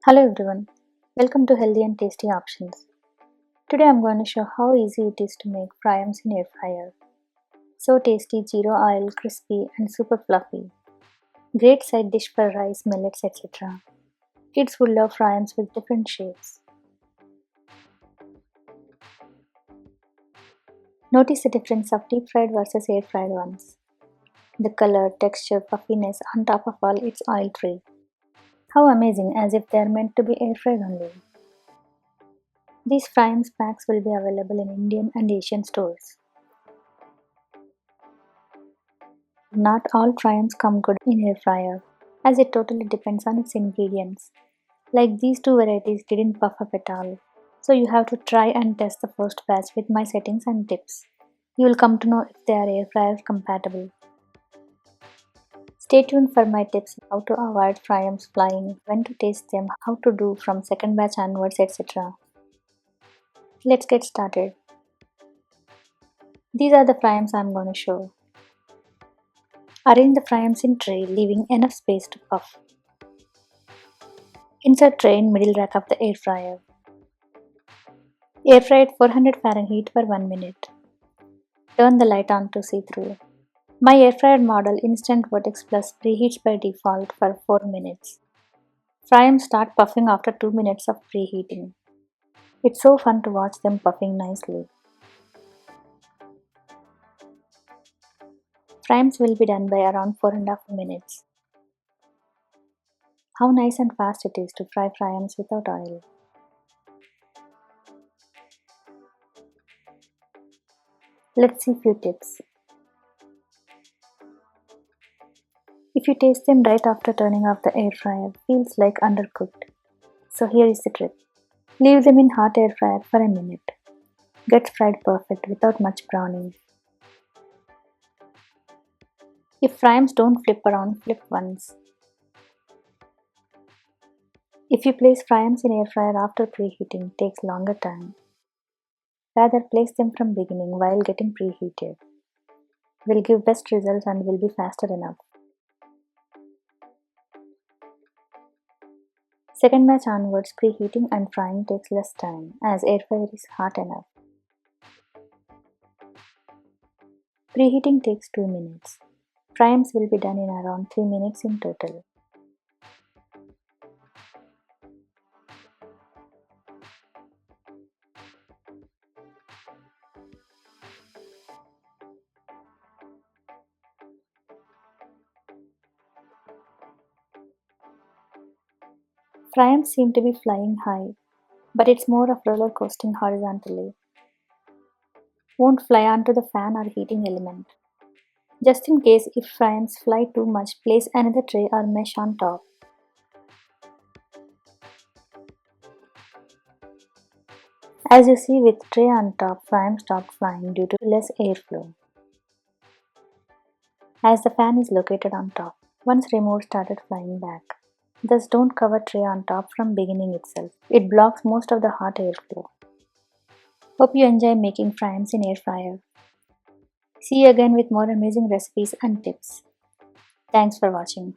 Hello everyone, welcome to Healthy and Tasty Options. Today I'm going to show how easy it is to make fryums in air fryer. So tasty, zero oil, crispy and super fluffy. Great side dish for rice, millets, etc. Kids would love fryums with different shapes. Notice the difference of deep fried versus air fried ones. The color, texture, puffiness, on top of all it's oil free. How amazing, as if they are meant to be air fried only. These fryums packs will be available in Indian and Asian stores. Not all fryums come good in air fryer, as it totally depends on its ingredients. Like these two varieties didn't puff up at all, so you have to try and test the first batch with my settings and tips. You will come to know if they are air fryer compatible. Stay tuned for my tips how to avoid fryums flying, when to taste them, how to do from second batch onwards, etc. Let's get started. These are the fryums I'm going to show. Arrange the fryums in tray, leaving enough space to puff. Insert tray in middle rack of the air fryer. Air fry at 400 Fahrenheit for 1 minute. Turn the light on to see through. My air fryer model Instant Vertex Plus preheats by default for 4 minutes. Fryums start puffing after 2 minutes of preheating. It's so fun to watch them puffing nicely. Fryums will be done by around 4.5 minutes. How nice and fast it is to fry fryums without oil. Let's see few tips. If you taste them right after turning off the air fryer, feels like undercooked. So here is the trick. Leave them in hot air fryer for a minute. Gets fried perfect without much browning. If fryums don't flip around, flip once. If you place fryums in air fryer after preheating, takes longer time. Rather place them from beginning while getting preheated. Will give best results and will be faster enough. Second batch onwards, preheating and frying takes less time as air fryer is hot enough. Preheating takes 2 minutes. Fryums will be done in around 3 minutes in total. Fryums seem to be flying high, but it's more of roller coasting horizontally. Won't fly onto the fan or heating element. Just in case if fryums fly too much, place another tray or mesh on top. As you see, with tray on top, fryums stopped flying due to less airflow, as the fan is located on top. Once removed, started flying back. Thus don't cover tray on top from beginning itself. It blocks most of the hot airflow. Hope you enjoy making fryums in air fryer. See you again with more amazing recipes and tips. Thanks for watching.